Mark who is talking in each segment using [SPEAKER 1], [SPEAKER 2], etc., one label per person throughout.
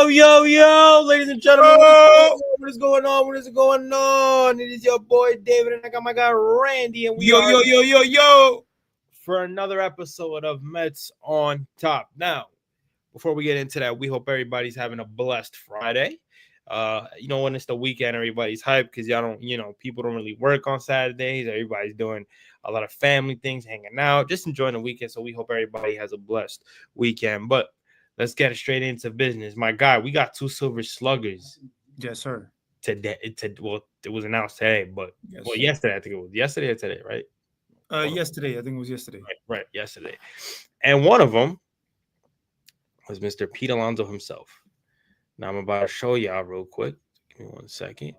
[SPEAKER 1] Yo, ladies and gentlemen,
[SPEAKER 2] Oh!
[SPEAKER 1] what is going on? What is going on? It is your boy David, and I got my guy Randy, and we are
[SPEAKER 2] Yo!
[SPEAKER 1] for another episode of Mets on Top. Now, before we get into that, we hope everybody's having a blessed Friday. When it's the weekend, everybody's hyped because people don't really work on Saturdays. Everybody's doing a lot of family things, hanging out, just enjoying the weekend. So we hope everybody has a blessed weekend. But let's get straight into business. My guy, we got 2 silver sluggers.
[SPEAKER 2] Yes, sir.
[SPEAKER 1] Today. It was announced today, but yesterday, I think it was yesterday or today, right?
[SPEAKER 2] Yesterday. I think it was yesterday.
[SPEAKER 1] Right, yesterday. And one of them was Mr. Pete Alonso himself. Now I'm about to show y'all real quick. Give me 1 second.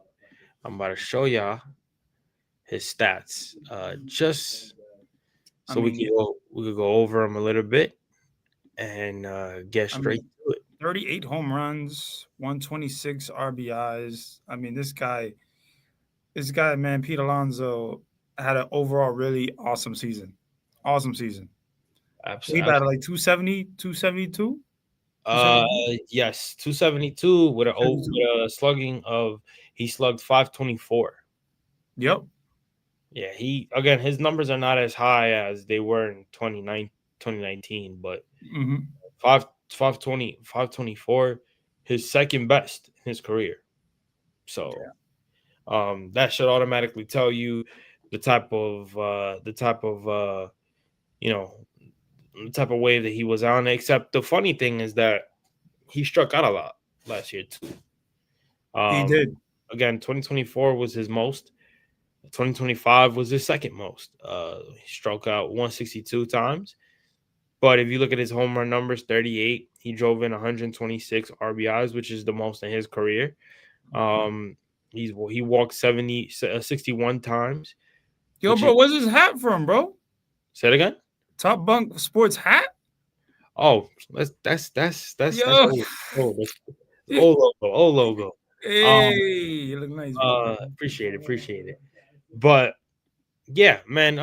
[SPEAKER 1] I'm about to show y'all his stats. Just so we could go over them a little bit and get straight to it.
[SPEAKER 2] 38 home runs, 126 RBIs. This guy, man, Pete Alonso had an overall really awesome season. Absolutely. He batted like 270, 272.
[SPEAKER 1] Yes, 272 with a slugging of he slugged 524.
[SPEAKER 2] Yep.
[SPEAKER 1] Yeah, his numbers are not as high as they were in 2019, but 524, his second best in his career. So that should automatically tell you the type of wave that he was on. Except the funny thing is that he struck out a lot last year too.
[SPEAKER 2] He did.
[SPEAKER 1] Again, 2024 was his most. 2025 was his second most. He struck out 162 times. But if you look at his home run numbers, 38, he drove in 126 RBIs, which is the most in his career. He walked 61 times.
[SPEAKER 2] Yo, bro, where's his hat from, bro?
[SPEAKER 1] Say it again.
[SPEAKER 2] Top Bunk Sports hat.
[SPEAKER 1] Oh, that's old logo.
[SPEAKER 2] Hey, you look nice, bro.
[SPEAKER 1] Appreciate it. But yeah, man.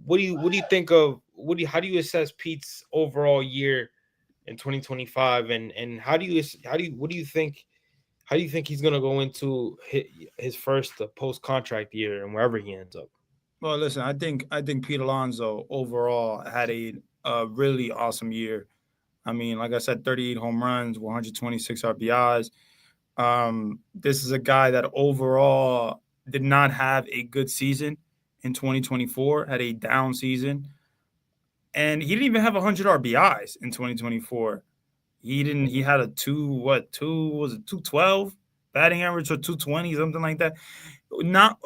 [SPEAKER 1] What do you think of how do you assess Pete's overall year in 2025, and how do you think he's gonna go into his first post contract year and wherever he ends up?
[SPEAKER 2] Well, listen, I think Pete Alonso overall had a really awesome year. Like I said, 38 home runs, 126 RBIs. This is a guy that overall did not have a good season in 2024, had a down season. And he didn't even have 100 RBIs in 2024. He had a 212 batting average or 220, something like that. Not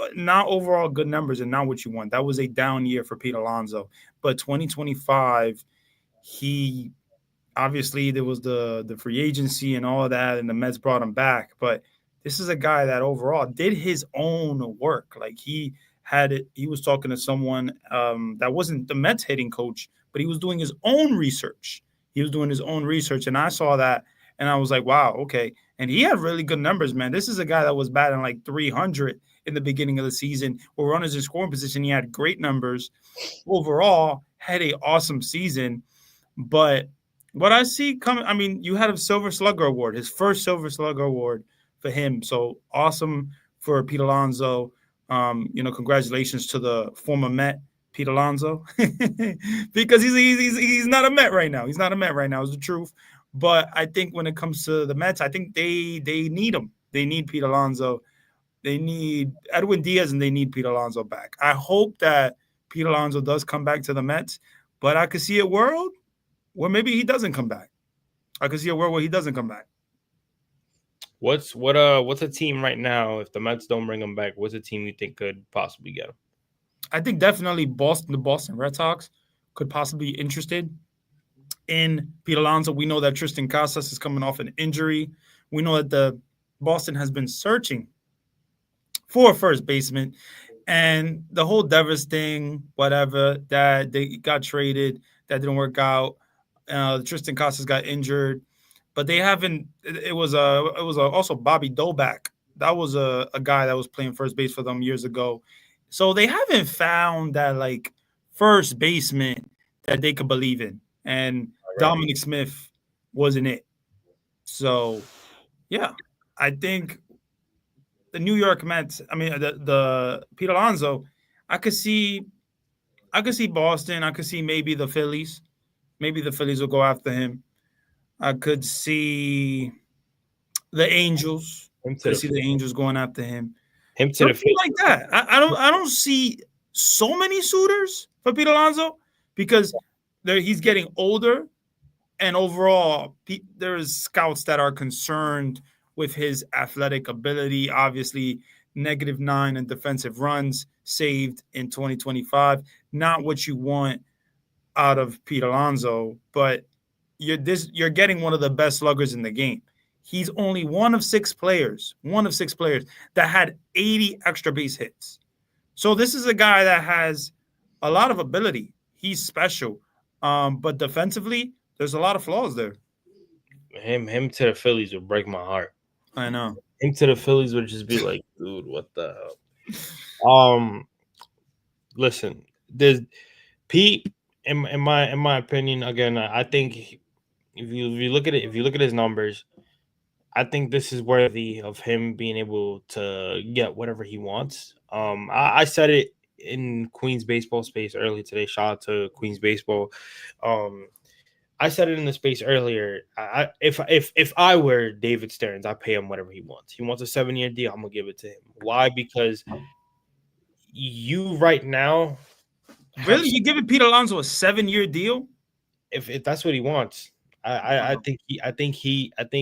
[SPEAKER 2] overall good numbers and not what you want. That was a down year for Pete Alonso. But 2025, he obviously there was the free agency and all of that, and the Mets brought him back. But this is a guy that overall did his own work. Like he was talking to someone that wasn't the Mets hitting coach, but he was doing his own research. And I saw that, and I was like, wow, okay. And he had really good numbers, man. This is a guy that was batting like 300 in the beginning of the season. With runners in scoring position, he had great numbers. Overall, had an awesome season. But what I see coming, you had a Silver Slugger Award, his first Silver Slugger Award for him. So awesome for Pete Alonso. Congratulations to the former Met, Pete Alonso, because he's not a Met right now. He's not a Met right now, is the truth. But I think when it comes to the Mets, I think they need him. They need Pete Alonso. They need Edwin Diaz, and they need Pete Alonso back. I hope that Pete Alonso does come back to the Mets, but I could see a world where maybe he doesn't come back. I could see a world where he doesn't come back.
[SPEAKER 1] What's a team right now, if the Mets don't bring him back, what's a team you think could possibly get him?
[SPEAKER 2] I think definitely the Boston Red Sox could possibly be interested in Pete Alonso. We know that Tristan Casas is coming off an injury. We know that the Boston has been searching for a first baseman, and the whole Devers thing, whatever, that they got traded, that didn't work out. Tristan Casas got injured, but they haven't. It was also Bobby Doback. That was a guy that was playing first base for them years ago. So they haven't found that like first baseman that they could believe in, and Dominic Smith wasn't it. So Yeah, I think the New York Mets. I mean, the Pete Alonso. I could see, I could see Boston. I could see maybe the Phillies. Maybe the Phillies will go after him. I could see the Angels.
[SPEAKER 1] Him to
[SPEAKER 2] Could
[SPEAKER 1] the
[SPEAKER 2] see the Angels going after him.
[SPEAKER 1] him to the
[SPEAKER 2] Something
[SPEAKER 1] Phillies.
[SPEAKER 2] like that. I don't see so many suitors for Pete Alonso because he's getting older, and overall, there's scouts that are concerned with his athletic ability. Obviously, -9 in defensive runs saved in 2025. Not what you want out of Pete Alonso, but you're getting one of the best sluggers in the game. He's only one of six players that had 80 extra base hits. So this is a guy that has a lot of ability. He's special. But defensively, there's a lot of flaws there.
[SPEAKER 1] Him to the Phillies would break my heart.
[SPEAKER 2] I know.
[SPEAKER 1] Him to the Phillies would just be like, dude, what the hell? Listen, there's Pete. In my opinion, again, I think if you look at it, if you look at his numbers, I think this is worthy of him being able to get whatever he wants. I said it in Queens baseball space earlier today. Shout out to Queens baseball. Um, I said it in the space earlier. If I were David Stearns, I pay him whatever he wants. He wants a 7-year deal. I'm gonna give it to him. Why? Because you right now have
[SPEAKER 2] Really? You giving Pete Alonso a 7-year deal?
[SPEAKER 1] if that's what he wants. I
[SPEAKER 2] Wow.
[SPEAKER 1] think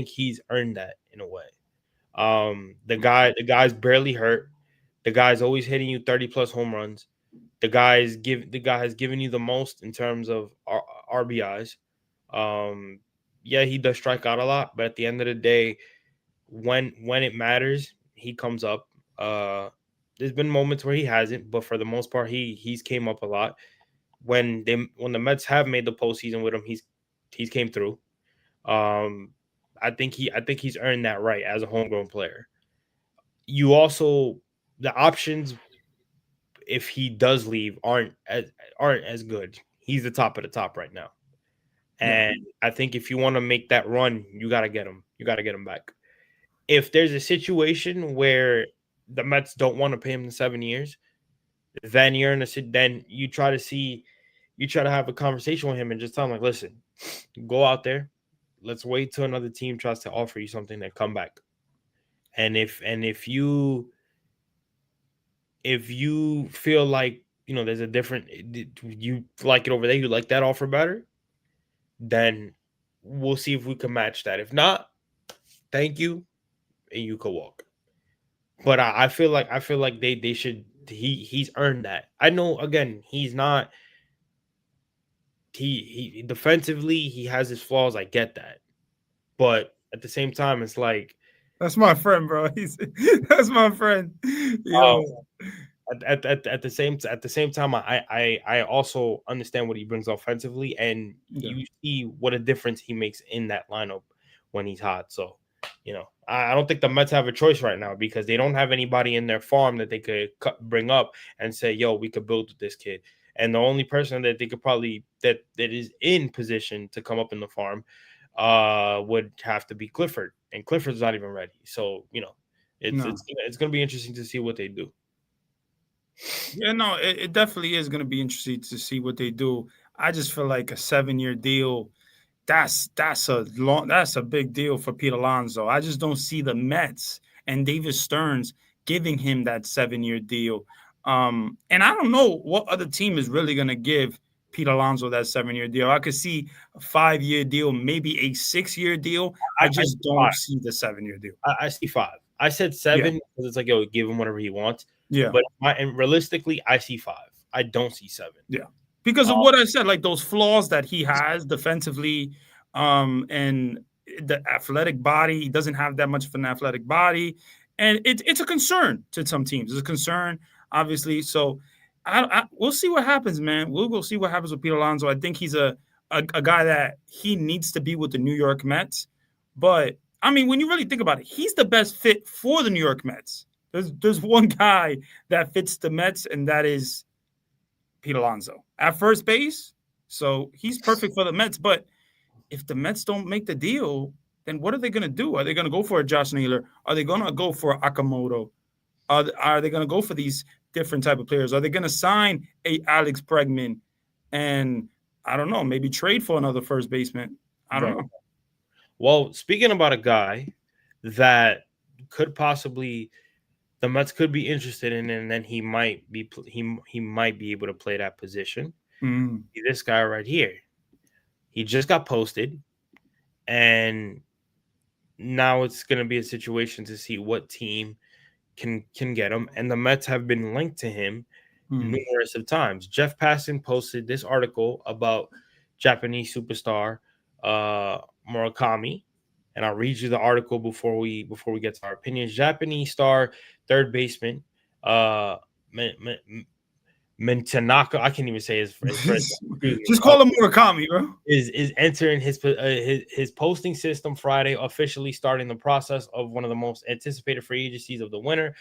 [SPEAKER 1] he's earned that in a way. The guy's barely hurt. The guy's always hitting you 30 plus home runs. The guy has given you the most in terms of RBIs. Um, yeah, he does strike out a lot, but at the end of the day, when it matters, he comes up. There's been moments where he hasn't, but for the most part, he's came up a lot. When the Mets have made the postseason with him, he's came through. Um, I think he's earned that right as a homegrown player. You also the options if he does leave aren't as good. He's the top of the top right now.
[SPEAKER 2] Yeah.
[SPEAKER 1] And I think if you want to make that run, you got to get him. You got to get him back. If there's a situation where the Mets don't want to pay him the 7 years, then then you try to have a conversation with him and just tell him like, listen, go out there. Let's wait till another team tries to offer you something, then come back. And if you feel like there's a different you like it over there, you like that offer better, then we'll see if we can match that. If not, thank you, and you can walk. But I feel like they should he's earned that. I know again he's not he defensively he has his flaws. I get that, but at the same time, it's like
[SPEAKER 2] That's my friend, bro. That's my friend.
[SPEAKER 1] um,
[SPEAKER 2] Yo.
[SPEAKER 1] at the same time, I also understand what he brings offensively, and
[SPEAKER 2] Yeah.
[SPEAKER 1] you see what a difference he makes in that lineup when he's hot. So, I don't think the Mets have a choice right now because they don't have anybody in their farm that they could bring up and say, "Yo, we could build with this kid." And the only person that they could probably that is in position to come up in the farm would have to be Clifford, and Clifford's not even ready. So, it's
[SPEAKER 2] No.
[SPEAKER 1] it's gonna be interesting to see what they do.
[SPEAKER 2] Yeah, no, it definitely is going to be interesting to see what they do. I just feel like a 7-year deal. That's a big deal for Pete Alonso. I just don't see the Mets and David Stearns giving him that 7-year deal. And I don't know what other team is really going to give Pete Alonso that 7-year deal. I could see a 5-year deal, maybe a 6-year deal. I
[SPEAKER 1] I
[SPEAKER 2] just
[SPEAKER 1] see five.
[SPEAKER 2] don't see the 7-year deal.
[SPEAKER 1] I see five. I said
[SPEAKER 2] Yeah,
[SPEAKER 1] seven because it's like, yo, give him whatever he wants.
[SPEAKER 2] yeah.
[SPEAKER 1] And realistically, I see five. I don't see seven.
[SPEAKER 2] Yeah. Because of
[SPEAKER 1] Um,
[SPEAKER 2] what I said, like those flaws that he has defensively, and the athletic body, he doesn't have that much of an athletic body. And it's a concern to some teams. It's a concern, obviously. So we'll see what happens, man. We'll go see what happens with Pete Alonso. I think he's a guy that he needs to be with the New York Mets. But I mean, when you really think about it, he's the best fit for the New York Mets. There's one guy that fits the Mets, and that is Pete Alonso at first base. So he's perfect for the Mets. But if the Mets don't make the deal, then what are they going to do? Are they going to go for a Josh Naylor? Are they going to go for a Akamoto? Are they going to go for these different type of players? Are they going to sign a Alex Bregman and I don't know, maybe trade for another first baseman? I don't
[SPEAKER 1] Right.
[SPEAKER 2] know.
[SPEAKER 1] Well, speaking about a guy that could possibly the Mets could be interested in, and then he might be able to play that position.
[SPEAKER 2] Mm.
[SPEAKER 1] This guy right here, he just got posted, and now it's going to be a situation to see what team can get him. And the Mets have been linked to him
[SPEAKER 2] Mm.
[SPEAKER 1] numerous of times. Jeff Passan posted this article about Japanese superstar Murakami, and I'll read you the article before we get to our opinions. Japanese star third baseman uh Mentanaka, I can't even say his first name.
[SPEAKER 2] Just call him Murakami, bro.
[SPEAKER 1] Is entering his posting system Friday, officially starting the process of one of the most anticipated free agencies of the winter.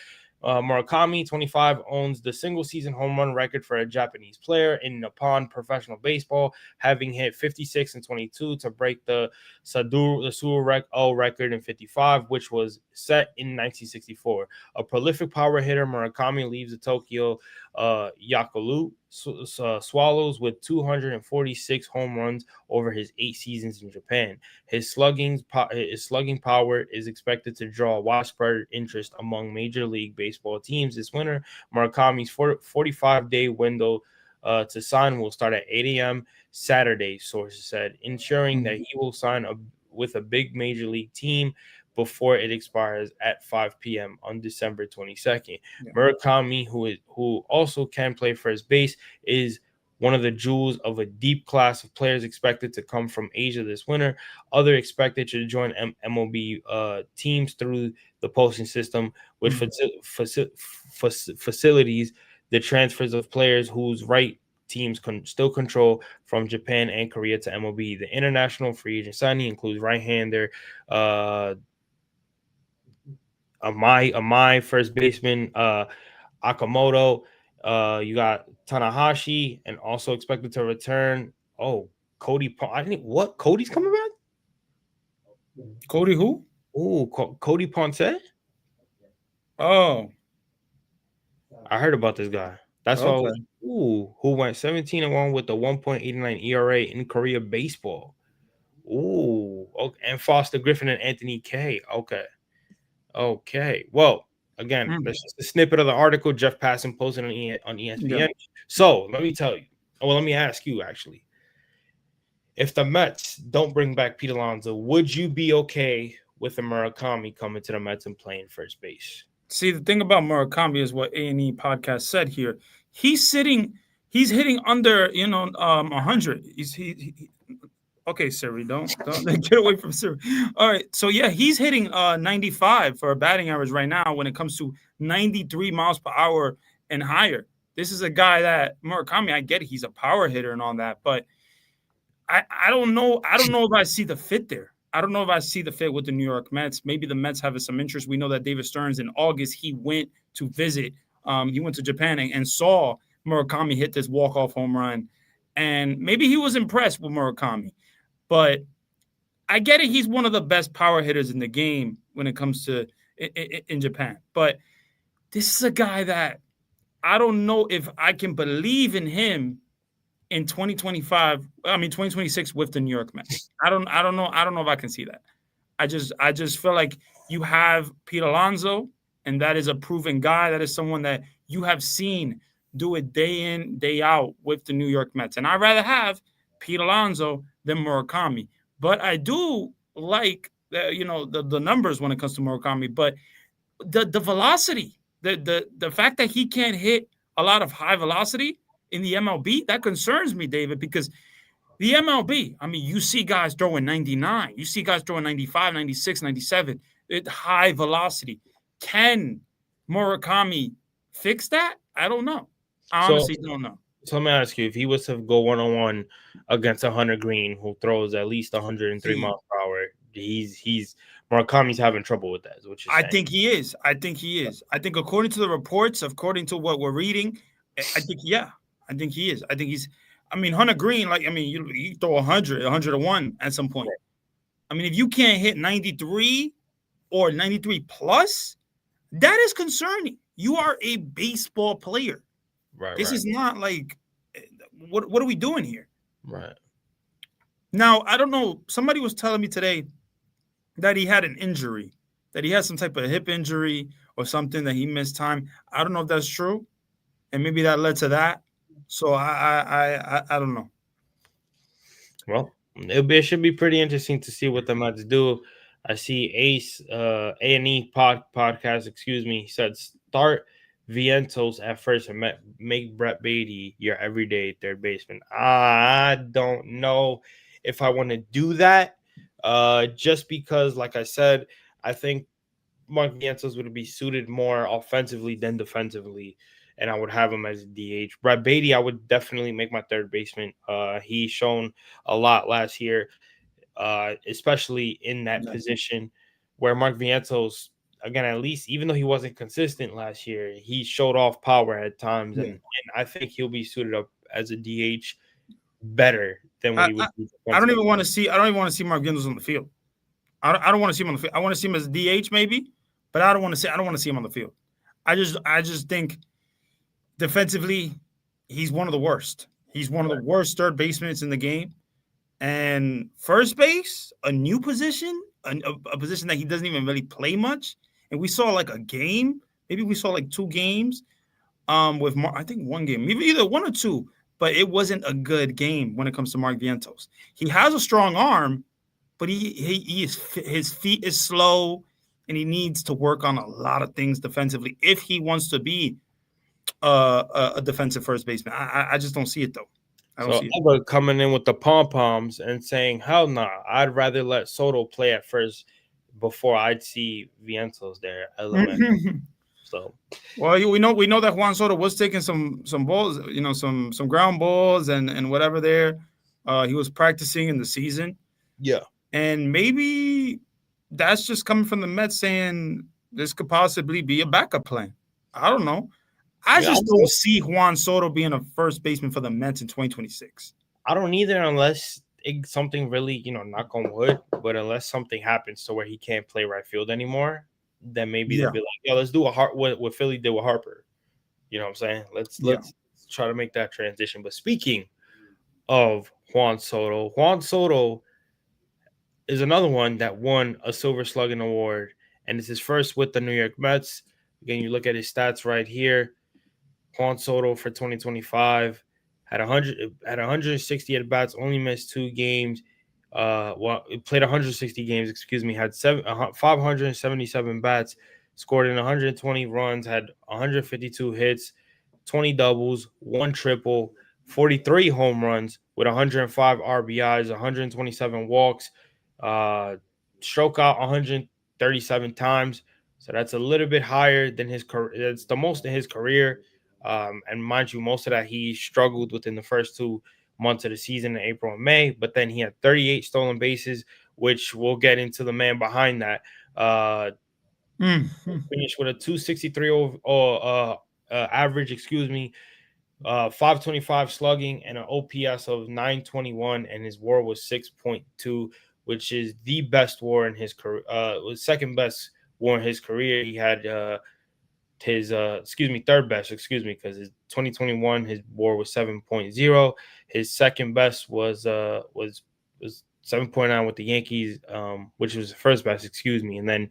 [SPEAKER 1] Murakami, 25, owns the single-season home run record for a Japanese player in Nippon professional baseball, having hit 56 and 22 to break the Suo record in 55, which was set in 1964. A prolific power hitter, Murakami leaves the Tokyo Yakult Swallows with 246 home runs over his 8 seasons in Japan. His slugging power is expected to draw widespread interest among Major League Baseball teams this winter. Murakami's 45-day window to sign will start at 8 a.m. Saturday, sources said, ensuring that he will sign with a big Major League team before it expires at 5 p.m. on December 22nd. Yeah. Murakami, who also can play first base, is one of the jewels of a deep class of players expected to come from Asia this winter. Other expected to join MLB teams through the posting system, which facilities the transfers of players whose right teams still control from Japan and Korea to MLB. The international free agent signing includes right-hander Amai, first baseman Akamoto. You got Tanahashi, and also expected to return. Oh, Cody. I think what Cody's coming back.
[SPEAKER 2] Cody who?
[SPEAKER 1] Oh, Cody Ponce.
[SPEAKER 2] Oh,
[SPEAKER 1] I heard about this guy. That's okay. Why. Who went 17-1 with the 1.89 ERA in Korea baseball. Okay. And Foster Griffin and Anthony Kay. Okay. Well, again, that's just a snippet of the article Jeff Passan posted on ESPN. Yeah. So let me tell you. Well, let me ask you actually. If the Mets don't bring back Pete Alonso, would you be okay with the Murakami coming to the Mets and playing first base?
[SPEAKER 2] See, the thing about Murakami is what A&E podcast said here. He's hitting under 100. Okay, Siri, don't get away from Siri. All right, so yeah, he's hitting 95 for a batting average right now when it comes to 93 miles per hour and higher. This is a guy that Murakami, I get it, he's a power hitter and all that, but I don't know. I don't know if I see the fit there. I don't know if I see the fit with the New York Mets. Maybe the Mets have some interest. We know that David Stearns in August, he went to visit. He went to Japan and saw Murakami hit this walk-off home run. And maybe he was impressed with Murakami. But I get it. He's one of the best power hitters in the game when it comes to in Japan. But this is a guy that I don't know if I can believe in him in 2026 with the New York Mets. I don't know if I can see that. I just feel like you have Pete Alonso, and that is a proven guy. That is someone that you have seen do it day in, day out with the New York Mets. And I'd rather have Pete Alonso than Murakami. But I do like the numbers when it comes to Murakami, but the velocity, the fact that he can't hit a lot of high velocity in the MLB, that concerns me, David, because the MLB, I mean, you see guys throwing 99. You see guys throwing 95, 96, 97. High velocity. Can Murakami fix that? I don't know. I honestly don't know.
[SPEAKER 1] So let me ask you, if he was to go one-on-one against a Hunter Green, who throws at least 103 miles per hour, he's Murakami's having trouble with that, is what you're saying.
[SPEAKER 2] I think he is. I think according to the reports, according to what we're reading, I think he is. I think he's. I mean, Hunter Green, you throw 100, 101 at some point. I mean, if you can't hit 93 or 93 plus, that is concerning. You are a baseball player.
[SPEAKER 1] Right,
[SPEAKER 2] This
[SPEAKER 1] right,
[SPEAKER 2] is not like what are we doing here?
[SPEAKER 1] right.
[SPEAKER 2] Now, I don't know. Somebody was telling me today that he had an injury, that he had some type of hip injury or something that he missed time. I don't know if that's true, and maybe that led to that. So I don't know.
[SPEAKER 1] Well, it should be pretty interesting to see what the Mets do. I see Ace A&E podcast, excuse me, he said start Vientos at first and make Brett Beatty your everyday third baseman. I don't know if I want to do that. Just because, like I said, I think Mark Vientos would be suited more offensively than defensively, and I would have him as a DH. Brett Beatty, I would definitely make my third baseman. He's shown a lot last year, especially in that
[SPEAKER 2] Yeah.
[SPEAKER 1] position where Mark Vientos, again, at least even though he wasn't consistent last year, he showed off power at times,
[SPEAKER 2] Yeah.
[SPEAKER 1] and I think he'll be suited up as a DH better than what
[SPEAKER 2] I,
[SPEAKER 1] he
[SPEAKER 2] I,
[SPEAKER 1] would do
[SPEAKER 2] I don't
[SPEAKER 1] defensively.
[SPEAKER 2] even want to see. I don't even want to see Mark Gindles on the field. I don't want to see him on the field. I want to see him as DH maybe, but I don't want to see. I don't want to see him on the field. I just think defensively, he's one of the worst. He's one of the worst third basemen in the game. And first base, a new position, a position that he doesn't even really play much. And we saw like a game, maybe we saw like 2 games. With I think one game, maybe either one or two, but it wasn't a good game when it comes to Mark Vientos. He has a strong arm, but his feet is slow, and he needs to work on a lot of things defensively if he wants to be a defensive first baseman. I just don't see it though. I don't
[SPEAKER 1] So
[SPEAKER 2] see it.
[SPEAKER 1] Eva coming in with the pom poms and saying, "Hell nah, I'd rather let Soto play at first before I'd see Vientos there." Element. So
[SPEAKER 2] Well, we know that Juan Soto was taking some balls, some ground balls and whatever there. He was practicing in the season,
[SPEAKER 1] yeah,
[SPEAKER 2] and maybe that's just coming from the Mets saying this could possibly be a backup plan. I don't know. I
[SPEAKER 1] yeah.
[SPEAKER 2] just don't see Juan Soto being a first baseman for the Mets in 2026.
[SPEAKER 1] I don't either unless something really, knock on wood, but unless something happens to where he can't play right field anymore, then maybe they'll
[SPEAKER 2] Yeah,
[SPEAKER 1] be like, "Yo, let's do a heart what Philly did with Harper." You know what I'm saying?
[SPEAKER 2] yeah.
[SPEAKER 1] Let's try to make that transition. But speaking of Juan Soto is another one that won a Silver Slugging Award, and it's his first with the New York Mets. Again, you look at his stats right here. Juan Soto for 2025 had 160 at bats, only missed 2 games. Played 160 games. Excuse me. Had 577 bats, scored in 120 runs, had 152 hits, 20 doubles, 1 triple, 43 home runs with 105 RBIs, 127 walks, uh, stroke out 137 times. So that's a little bit higher than his career. That's the most in his career. And mind you, most of that he struggled within the first 2 months of the season in April and May. But then he had 38 stolen bases, which we'll get into the man behind that.
[SPEAKER 2] Mm-hmm.
[SPEAKER 1] Finished with a 263 average, excuse me, 525 slugging and an OPS of 921, and his WAR was 6.2, which is the best WAR in his career. Was second best WAR in his career. He had his third best, because his 2021 his WAR was 7.0. His second best was 7.9 with the Yankees, which was the first best, and then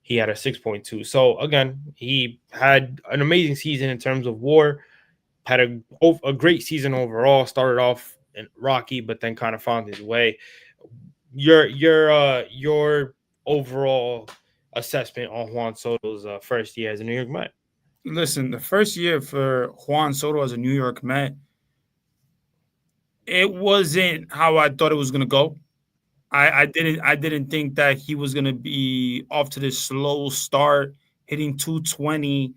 [SPEAKER 1] he had a 6.2. So again, he had an amazing season in terms of WAR. Had a great season overall. Started off in rocky, but then kind of found his way. Your overall assessment on Juan Soto's first year as a New York Met?
[SPEAKER 2] Listen, the first year for Juan Soto as a New York Met, it wasn't how I thought it was gonna go. I didn't think that he was gonna be off to this slow start, hitting 220.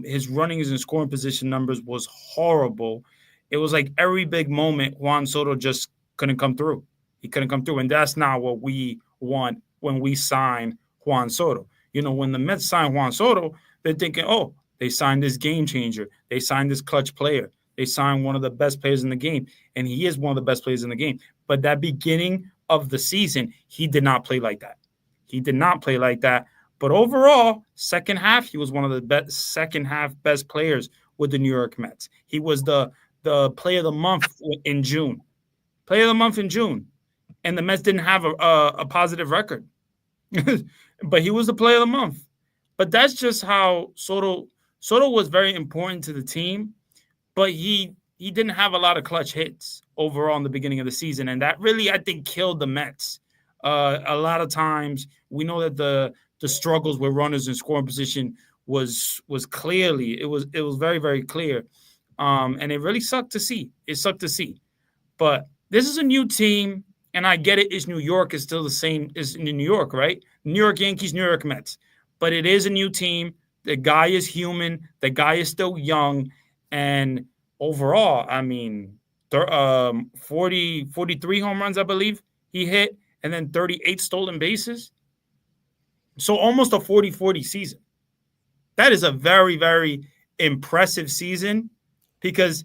[SPEAKER 2] His running and scoring position numbers was horrible. It was like every big moment, Juan Soto just couldn't come through. He couldn't come through, and that's not what we want when we sign Juan Soto. When the Mets sign Juan Soto, they're thinking, oh, they signed this game changer. They signed this clutch player. They signed one of the best players in the game, and he is one of the best players in the game. But that beginning of the season, he did not play like that. He did not play like that. But overall, second half, he was one of the best second half best players with the New York Mets. He was the player of the month in June. Player of the month in June. And the Mets didn't have a positive record. But he was the player of the month. But that's just how Soto was very important to the team, but he didn't have a lot of clutch hits overall in the beginning of the season, and that really I think killed the Mets. A lot of times we know that the struggles with runners in scoring position was clearly it was very very clear, and it really sucked to see. It sucked to see, but this is a new team, and I get it. Is New York is still the same as in New York, right? New York Yankees, New York Mets, but it is a new team. The guy is human. The guy is still young, and overall, I mean, 43 home runs, I believe he hit, and then 38 stolen bases. So almost a 40-40 season. That is a very, very impressive season because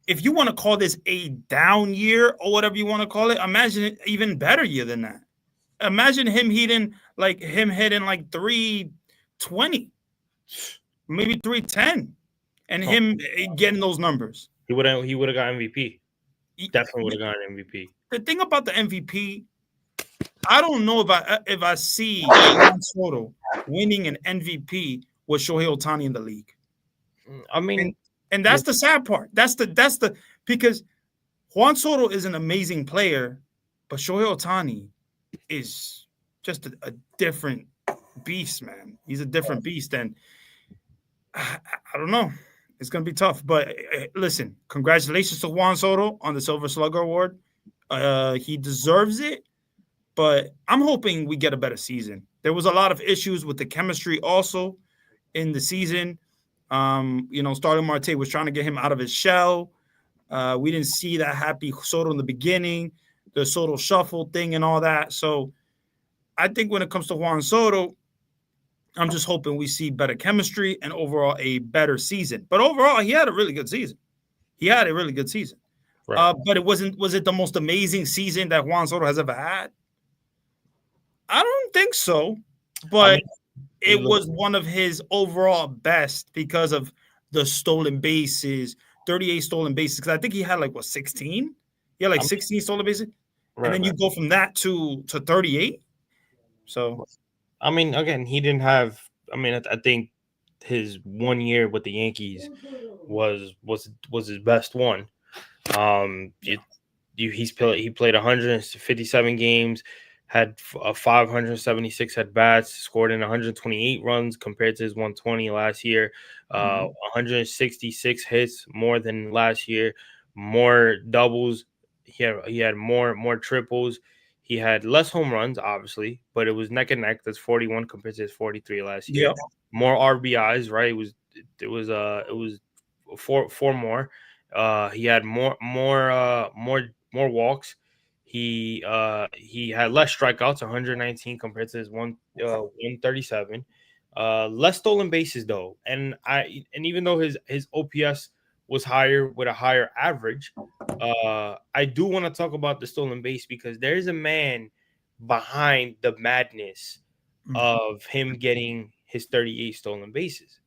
[SPEAKER 2] if you want to call this a down year or whatever you want to call it, imagine an even better year than that. Imagine him hitting like 320, maybe 310, and him getting those numbers.
[SPEAKER 1] He would have got MVP. Definitely would have gotten MVP.
[SPEAKER 2] The thing about the MVP, I don't know if I see Juan Soto winning an MVP with Shohei Ohtani in the league.
[SPEAKER 1] I mean,
[SPEAKER 2] and that's the sad part. That's the because Juan Soto is an amazing player, but Shohei Ohtani is just a different beast, man. He's a different beast, and I don't know. It's going to be tough. But listen, congratulations to Juan Soto on the Silver Slugger Award. He deserves it, but I'm hoping we get a better season. There was a lot of issues with the chemistry also in the season. Starling Marte was trying to get him out of his shell. We didn't see that happy Soto in the beginning, the Soto shuffle thing and all that. So I think when it comes to Juan Soto, I'm just hoping we see better chemistry and overall a better season. But overall, he had a really good season. Right. But was it the most amazing season that Juan Soto has ever had? I don't think so. But it was one of his overall best because of the stolen bases, 38 stolen bases. Because I think he had 16? He had 16 stolen bases. Right, and then you go from that to 38. So
[SPEAKER 1] I mean, again, he didn't have. I mean, I think his 1 year with the Yankees was his best one. He played 157 games, had 576 at bats, scored in 128 runs compared to his 120 last year. 166 hits, more than last year, more doubles. He had more triples. He had less home runs, obviously, but it was neck and neck. That's 41 compared to his 43 last year. Yep. More RBIs, right? It was four more. He had more walks. He had less strikeouts, 119 compared to his 137. Less stolen bases though, and even though his OPS was higher with a higher average, I do want to talk about the stolen base because there's a man behind the madness of him getting his 38 stolen bases.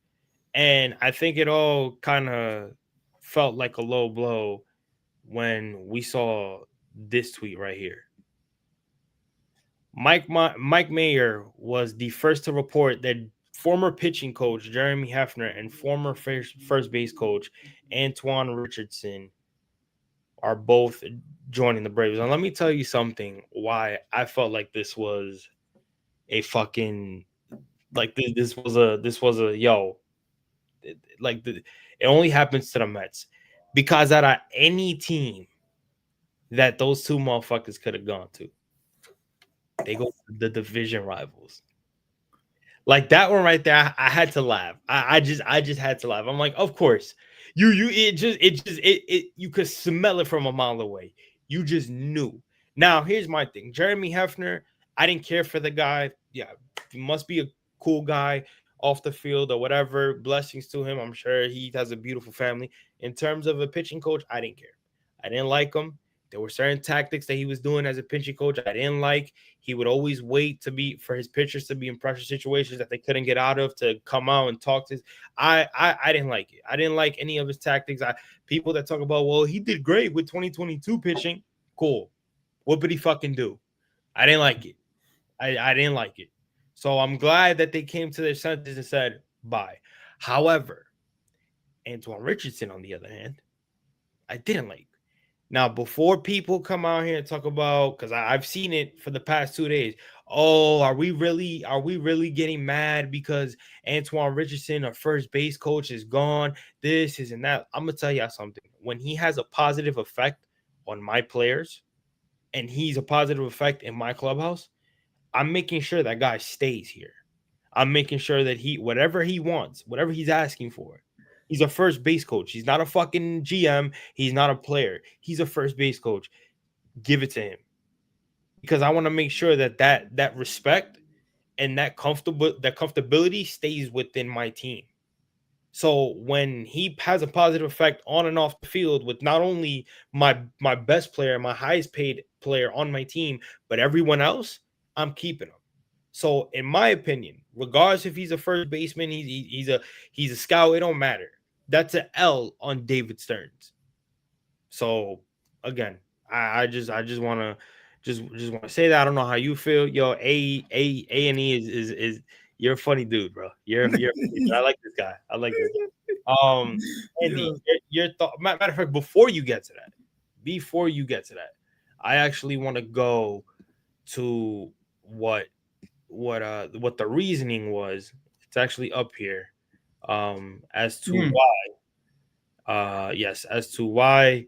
[SPEAKER 1] And I think it all kind of felt like a low blow when we saw this tweet right here. Mike Mayer was the first to report that former pitching coach Jeremy Hefner and former first base coach Antoine Richardson are both joining the Braves. And let me tell you something why I felt like this was a fucking this was a yo. It only happens to the Mets because out of any team that those two motherfuckers could have gone to, they go to the division rivals. Like that one right there, I had to laugh. I just had to laugh. I'm like, of course, you could smell it from a mile away. You just knew. Now here's my thing, Jeremy Hefner. I didn't care for the guy. Yeah, he must be a cool guy off the field or whatever. Blessings to him. I'm sure he has a beautiful family. In terms of a pitching coach, I didn't care. I didn't like him. There were certain tactics that he was doing as a pitching coach I didn't like. He would always wait to be for his pitchers to be in pressure situations that they couldn't get out of to come out and talk to. I didn't like it. I didn't like any of his tactics. People that talk about, well, he did great with 2022 pitching. Cool. What did he fucking do? I didn't like it. I didn't like it. So I'm glad that they came to their senses and said bye. However, Antoine Richardson, on the other hand, I didn't like. Now, before people come out here and talk about, because I've seen it for the past 2 days. Oh, are we really getting mad because Antoine Richardson, our first base coach, is gone? This isn't that. I'm gonna tell y'all something. When he has a positive effect on my players, and he's a positive effect in my clubhouse, I'm making sure that guy stays here. I'm making sure that whatever he wants, whatever he's asking for, he's a first base coach. He's not a fucking GM. He's not a player. He's a first base coach. Give it to him, because I want to make sure that respect and that comfortability stays within my team. So when he has a positive effect on and off the field with not only my best player, my highest paid player on my team, but everyone else, I'm keeping him. So in my opinion, regardless if he's a first baseman, he's a scout, it don't matter. That's an L on David Stearns. So again, I just want to say that. I don't know how you feel. Yo, A&E is you're a funny dude, bro. You're funny dude. I like this guy. I like this guy.
[SPEAKER 2] Yeah.
[SPEAKER 1] Andy, your thought. Matter of fact, before you get to that, I actually want to go to what the reasoning was. It's actually up here. As to
[SPEAKER 2] Mm.
[SPEAKER 1] yes, as to why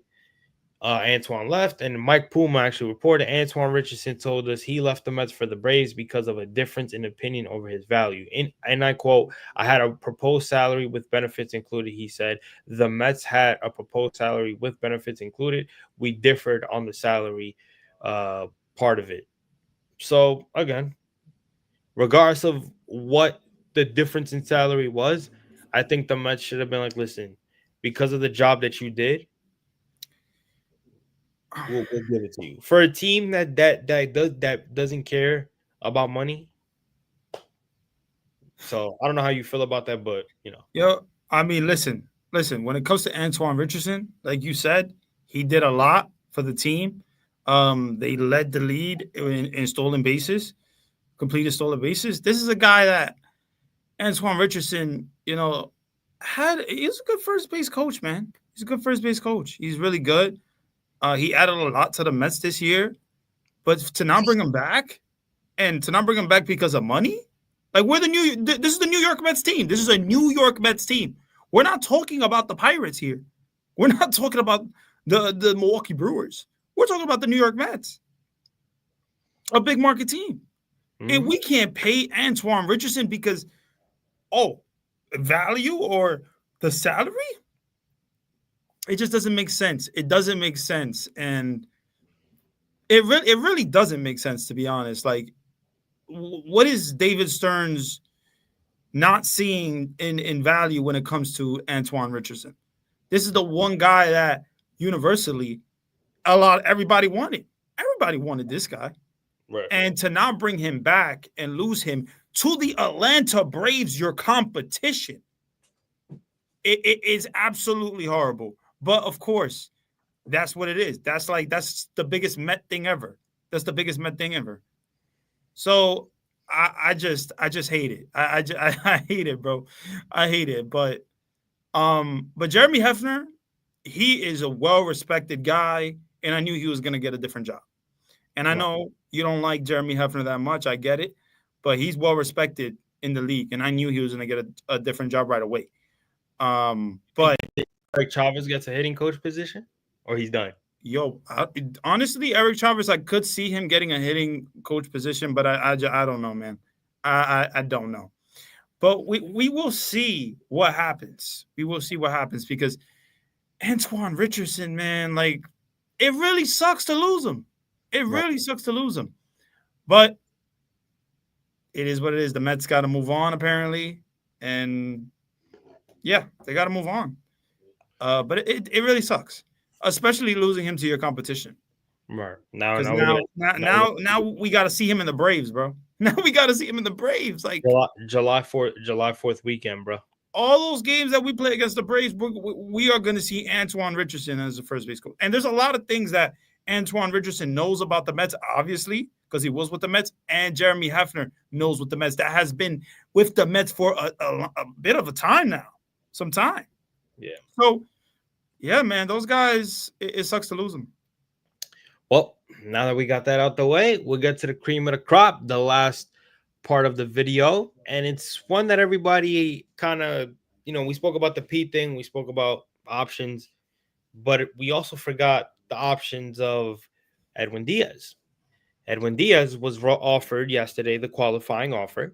[SPEAKER 1] Antoine left, and Mike Puma actually reported Antoine Richardson told us he left the Mets for the Braves because of a difference in opinion over his value. And I quote, I had a proposed salary with benefits included. He said the Mets had a proposed salary with benefits included. We differed on the salary part of it. So again, regardless of what the difference in salary was, I think the Mets should have been like, listen, because of the job that you did, we'll give it to you. For a team that doesn't care about money. So I don't know how you feel about that, but
[SPEAKER 2] Yo, I mean, listen. When it comes to Antoine Richardson, like you said, he did a lot for the team. They led the lead in stolen bases, completed stolen bases. This is a guy that Antoine Richardson, he's a good first base coach, man. He's a good first base coach. He's really good. He added a lot to the Mets this year, but to not bring him back, and to not bring him back because of money, like we're the new. This is the New York Mets team. This is a New York Mets team. We're not talking about the Pirates here. We're not talking about the Milwaukee Brewers. We're talking about the New York Mets, a big market team, and we can't pay Antoine Richardson because value or the salary. It just doesn't make sense. It doesn't make sense, and it really doesn't make sense, to be honest. Like, what is David Stearns not seeing in value when it comes to Antoine Richardson? This is the one guy that universally everybody wanted. Everybody wanted this guy.
[SPEAKER 1] right.
[SPEAKER 2] And to not bring him back and lose him to the Atlanta Braves, your competition, it is absolutely horrible. But of course, that's what it is. That's the biggest Met thing ever. That's the biggest Met thing ever. So I just hate it. I hate it, bro. I hate it. But Jeremy Hefner, he is a well-respected guy, and I knew he was gonna get a different job. And I
[SPEAKER 1] Right.
[SPEAKER 2] know you don't like Jeremy Hefner that much. I get it, but he's well-respected in the league, and I knew he was gonna get a different job right away. But
[SPEAKER 1] Eric Chavez gets a hitting coach position, or he's done.
[SPEAKER 2] honestly, Eric Chavez, I could see him getting a hitting coach position, but I don't know, man. I don't know. But we will see what happens. We will see what happens because Antoine Richardson, man, like it really sucks to lose him. It
[SPEAKER 1] Right.
[SPEAKER 2] really sucks to lose him. But it is what it is. The Mets got to move on, apparently. And yeah, they got to move on. But it really sucks, especially losing him to your competition.
[SPEAKER 1] Right. Now,
[SPEAKER 2] Because
[SPEAKER 1] now we're gonna
[SPEAKER 2] now we got to see him in the Braves, bro. Now we got to see him in the Braves. Like
[SPEAKER 1] July 4th weekend, bro.
[SPEAKER 2] all those games that we play against the Braves, we are going to see Antoine Richardson as the first base coach. And there's a lot of things that Antoine Richardson knows about the Mets, obviously, because he was with the Mets, and Jeremy Hefner knows with the Mets. That has been with the Mets for a bit of a time now, some time.
[SPEAKER 1] Yeah.
[SPEAKER 2] So, yeah, man, those guys, it sucks to lose them.
[SPEAKER 1] Well, now that we got that out the way, we'll get to the cream of the crop, the last part of the video. And it's one that everybody kind of, we spoke about the P thing, we spoke about options, but we also forgot the options of Edwin Diaz. Edwin Diaz was offered yesterday the qualifying offer.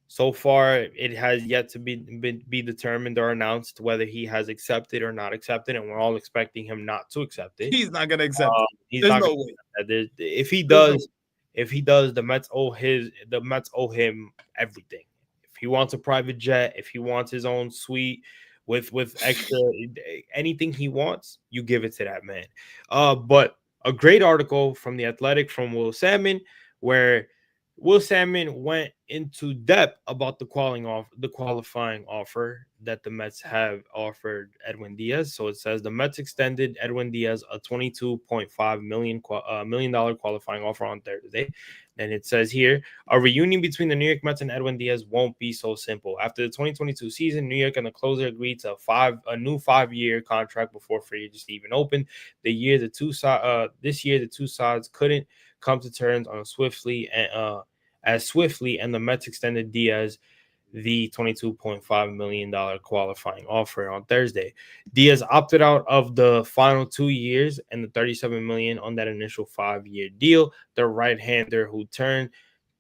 [SPEAKER 1] So far, it has yet to be determined or announced whether he has accepted or not accepted, and we're all expecting him not to accept it.
[SPEAKER 2] He's not going to accept it.
[SPEAKER 1] He's
[SPEAKER 2] There's
[SPEAKER 1] not
[SPEAKER 2] no
[SPEAKER 1] gonna
[SPEAKER 2] way.
[SPEAKER 1] accept that. If he
[SPEAKER 2] There's no
[SPEAKER 1] does, the Mets owe him everything. If he wants a private jet, if he wants his own suite with extra anything he wants, you give it to that man. But a great article from the Athletic from Will Salmon, where Will Salmon went into depth about the qualifying offer that the Mets have offered Edwin Diaz. So it says the Mets extended Edwin Diaz a $22.5 million qualifying offer on Thursday. And it says here, a reunion between the New York Mets and Edwin Diaz won't be so simple. After the 2022 season, New York and the closer agreed to a new 5-year contract before free agency even opened. This year, the two sides couldn't come to terms on as swiftly, and the Mets extended Diaz the $22.5 million qualifying offer on Thursday. Diaz opted out of the final 2 years and the $37 million on that initial 5-year deal. The right-hander who turns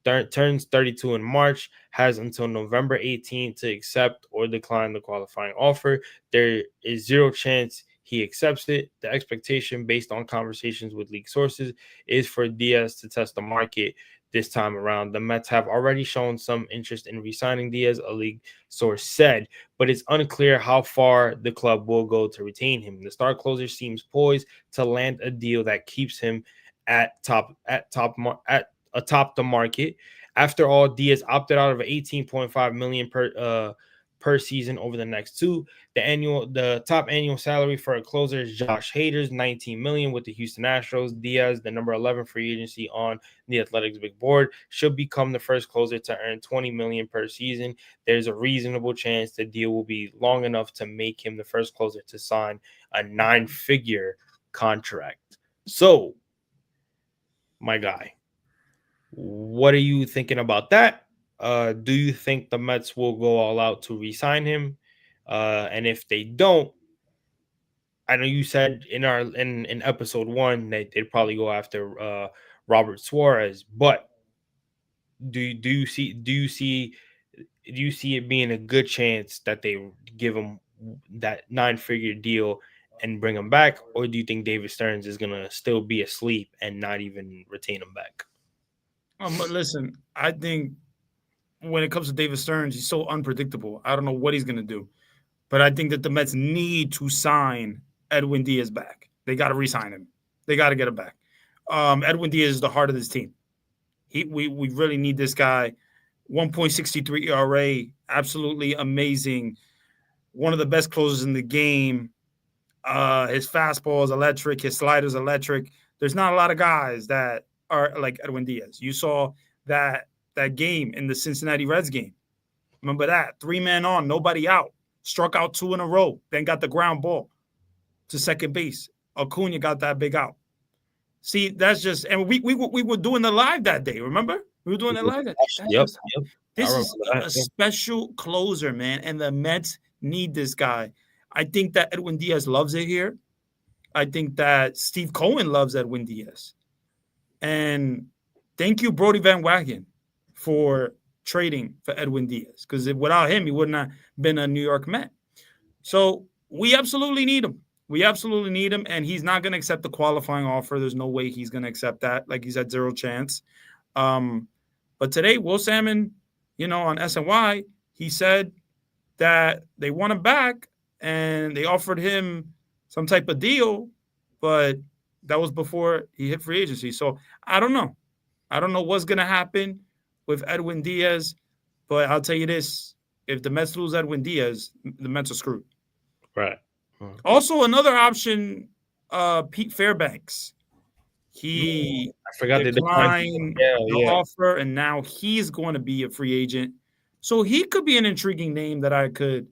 [SPEAKER 1] 32 in March has until November 18th to accept or decline the qualifying offer. There is zero chance he accepts it. The expectation, based on conversations with league sources, is for Diaz to test the market this time around. The Mets have already shown some interest in re-signing Diaz, a league source said, but it's unclear how far the club will go to retain him. The star closer seems poised to land a deal that keeps him atop the market. After all, Diaz opted out of $18.5 million per season over the next two. The top annual salary for a closer is Josh Hader's $19 million with the Houston Astros. Diaz, the number 11 free agency on the Athletics big board, should become the first closer to earn $20 million per season. There's a reasonable chance the deal will be long enough to make him the first closer to sign a 9-figure contract. So, my guy, what are you thinking about that? Do you think the Mets will go all out to re-sign him? And if they don't, I know you said in episode 1 that they'd probably go after Robert Suarez, but do you see it being a good chance that they give him that 9-figure deal and bring him back, or do you think David Stearns is gonna still be asleep and not even retain him back?
[SPEAKER 2] But listen, I think when it comes to David Stearns, he's so unpredictable. I don't know what he's going to do. But I think that the Mets need to sign Edwin Diaz back. They got to re-sign him. They got to get him back. Edwin Diaz is the heart of this team. We really need this guy. 1.63 ERA, absolutely amazing. One of the best closers in the game. His fastball is electric. His slider is electric. There's not a lot of guys that are like Edwin Diaz. You saw that game in the Cincinnati Reds game. Remember that? 3-man on, nobody out. Struck out 2 in a row, then got the ground ball to second base. Acuna got that big out. See, that's just, and we were doing the live that day, remember? We were doing the live that day.
[SPEAKER 1] Yep.
[SPEAKER 2] This is a special closer, man, and the Mets need this guy. I think that Edwin Diaz loves it here. I think that Steve Cohen loves Edwin Diaz. And thank you, Brody Van Wagen, for trading for Edwin Diaz, because without him, he would not have been a New York Met. So we absolutely need him. We absolutely need him, and he's not going to accept the qualifying offer. There's no way he's going to accept that. Like, he's had zero chance. But today, Will Salmon, on SNY, he said that they want him back, and they offered him some type of deal, but That was before he hit free agency. So I don't know. I don't know what's gonna happen with Edwin Diaz, but I'll tell you this: if the Mets lose Edwin Diaz, the Mets are screwed.
[SPEAKER 1] Right. Mhm.
[SPEAKER 2] Also, another option, Pete Fairbanks.
[SPEAKER 1] Mm,
[SPEAKER 2] He
[SPEAKER 1] I forgot they declined.
[SPEAKER 2] declined
[SPEAKER 1] Yeah,
[SPEAKER 2] the
[SPEAKER 1] yeah.
[SPEAKER 2] offer, and now he's going to be a free agent. So he could be an intriguing name that I could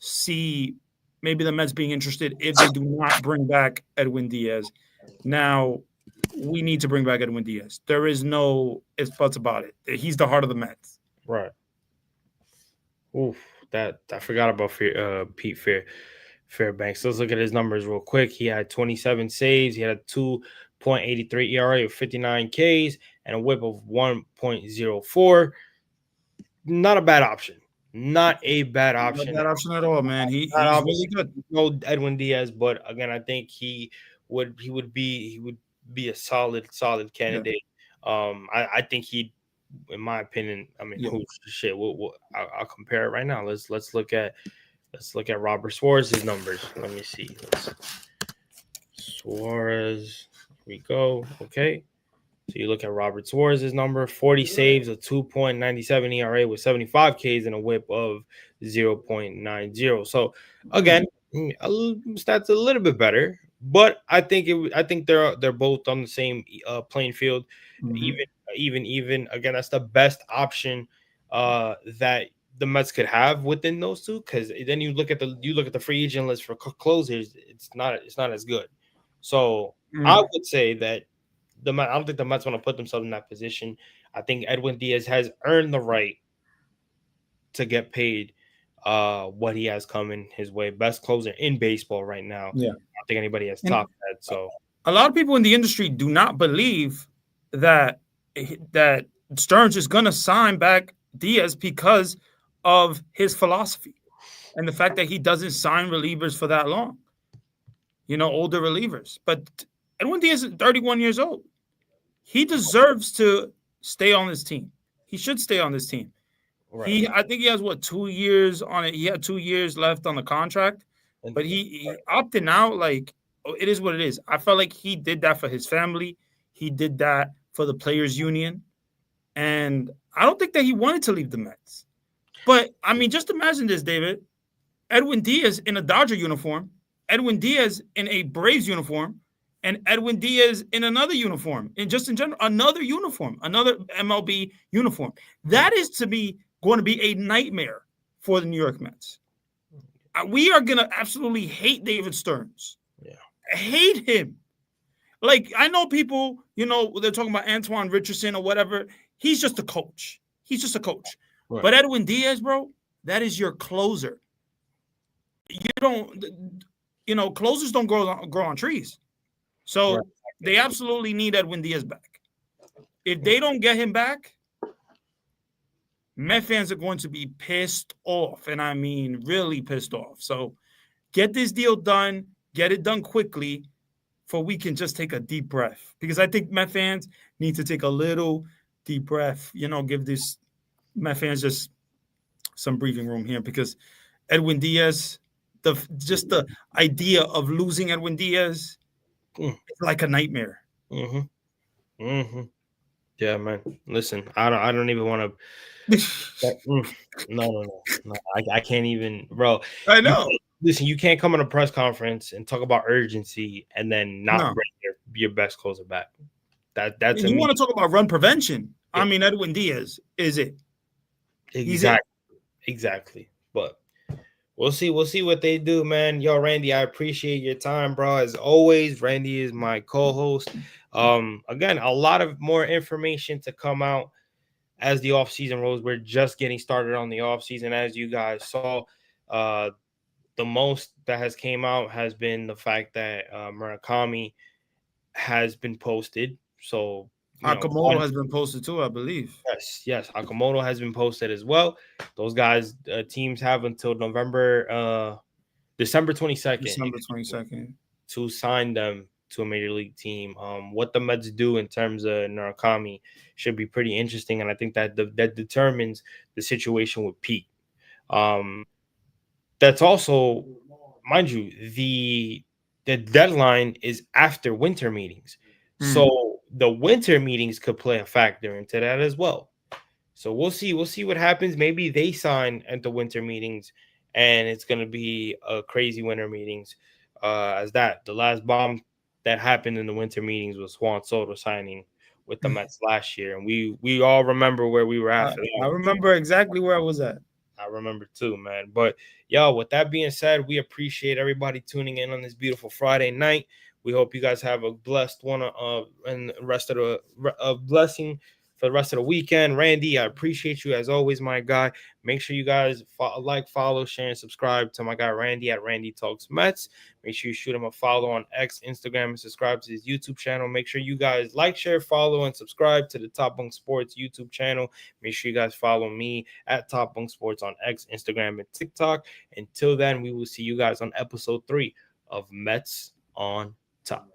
[SPEAKER 2] see maybe the Mets being interested if they do not bring back Edwin Diaz. Now, we need to bring back Edwin Diaz. There is no ifs, buts about it. He's the heart of the Mets.
[SPEAKER 1] Right. Oof. That I forgot about Pete Fairbanks. Let's look at his numbers real quick. He had 27 saves. He had a 2.83 ERA with 59 Ks and a WHIP of 1.04. Not a bad option. Not a bad
[SPEAKER 2] Not a
[SPEAKER 1] option.
[SPEAKER 2] bad option at all, man.
[SPEAKER 1] Not
[SPEAKER 2] He's really
[SPEAKER 1] obviously
[SPEAKER 2] good.
[SPEAKER 1] no Edwin Diaz, but again, I think he would be a solid
[SPEAKER 2] Yeah,
[SPEAKER 1] candidate. I think he, in my opinion, I mean,
[SPEAKER 2] yeah.
[SPEAKER 1] who's shit? I'll compare it right now. Let's look at Robert Suarez's numbers. Let me see. Suarez. Here we go. Okay. So you look at Robert Suarez's number, 40 saves, a 2.97 ERA with 75 Ks and a whip of 0.90. So again, stats a little bit better, but I think they're both on the same playing field.
[SPEAKER 2] Mm-hmm.
[SPEAKER 1] Even again, that's the best option that the Mets could have within those two. Because then you look at the free agent list for closers, it's not as good. So I
[SPEAKER 2] Mm.
[SPEAKER 1] would say that I don't think the Mets want to put themselves in that position. I think Edwin Diaz has earned the right to get paid what he has coming his way. Best closer in baseball right now. I
[SPEAKER 2] Yeah.
[SPEAKER 1] don't think anybody has
[SPEAKER 2] And
[SPEAKER 1] topped that. So
[SPEAKER 2] a lot of people in the industry do not believe that that Stearns is going to sign back Diaz because of his philosophy and the fact that he doesn't sign relievers for that long. Older relievers. But Edwin Diaz is 31 years old. He deserves to stay on this team. He should stay on this team.
[SPEAKER 1] right.
[SPEAKER 2] I think he has 2 years on it. He had 2 years left on the contract,
[SPEAKER 1] And
[SPEAKER 2] but he opted out. Like, it is what it is. I felt like he did that for his family. He did that for the players' union, and I don't think that he wanted to leave the Mets. But I mean, just imagine this, David: Edwin Diaz in a Dodger uniform, Edwin Diaz in a Braves uniform, and Edwin Diaz in another uniform, and just in general, another uniform, another MLB uniform. That is to me going to be a nightmare for the New York Mets. We are going to absolutely hate David Stearns.
[SPEAKER 1] yeah.
[SPEAKER 2] Hate him. Like, I know people, they're talking about Antoine Richardson or whatever. He's just a coach. He's just a coach.
[SPEAKER 1] Right.
[SPEAKER 2] But Edwin Diaz, bro, that is your closer. You don't, closers don't grow on trees. So
[SPEAKER 1] Right.
[SPEAKER 2] they absolutely need Edwin Diaz back. If they don't get him back, Met fans are going to be pissed off. And I mean, really pissed off. So get this deal done, get it done quickly, for we can just take a deep breath. Because I think Met fans need to take a little deep breath, give this Met fans just some breathing room here. Because Edwin Diaz, the idea of losing Edwin Diaz, it's like a nightmare.
[SPEAKER 1] Mm-hmm. Mm-hmm. Yeah, man. Listen, I don't even want to. No. I can't even, bro.
[SPEAKER 2] I know.
[SPEAKER 1] Listen, you can't come on a press conference and talk about urgency and then not
[SPEAKER 2] No.
[SPEAKER 1] bring your best closer back. That's
[SPEAKER 2] You want to talk about run prevention? Yeah. I mean, Edwin Diaz is it?
[SPEAKER 1] Exactly. But we'll see what they do, man. Yo, Randy, I appreciate your time, bro. As always, Randy is my co-host. Again, a lot of more information to come out as the offseason rolls. We're just getting started on the offseason. As you guys saw, the most that has came out has been the fact that Murakami has been posted. So
[SPEAKER 2] Akamoto has been posted too, I believe.
[SPEAKER 1] Yes. Akamoto has been posted as well. Those guys, teams have until December 22nd.
[SPEAKER 2] December 22nd.
[SPEAKER 1] To sign them to a major league team. What the Mets do in terms of Murakami should be pretty interesting, and I think that that determines the situation with Pete. That's also, mind you, the deadline is after winter meetings.
[SPEAKER 2] Mm.
[SPEAKER 1] So the winter meetings could play a factor into that as well. So we'll see. We'll see what happens. Maybe they sign at the winter meetings, and it's gonna be a crazy winter meetings. As that the last bomb that happened in the winter meetings was Juan Soto signing with the Mets last year, and we all remember where we were at for
[SPEAKER 2] I
[SPEAKER 1] that.
[SPEAKER 2] remember exactly where I was at.
[SPEAKER 1] I remember too, man. But yo, with that being said, we appreciate everybody tuning in on this beautiful Friday night. We hope you guys have a blessed one and the rest of the a blessing for the rest of the weekend. Randy, I appreciate you as always, my guy. Make sure you guys like, follow, share, and subscribe to my guy Randy at Randy Talks Mets. Make sure you shoot him a follow on X, Instagram, and subscribe to his YouTube channel. Make sure you guys like, share, follow, and subscribe to the Top Bunk Sports YouTube channel. Make sure you guys follow me at Top Bunk Sports on X, Instagram, and TikTok. Until then, we will see you guys on episode 3 of Mets on Top.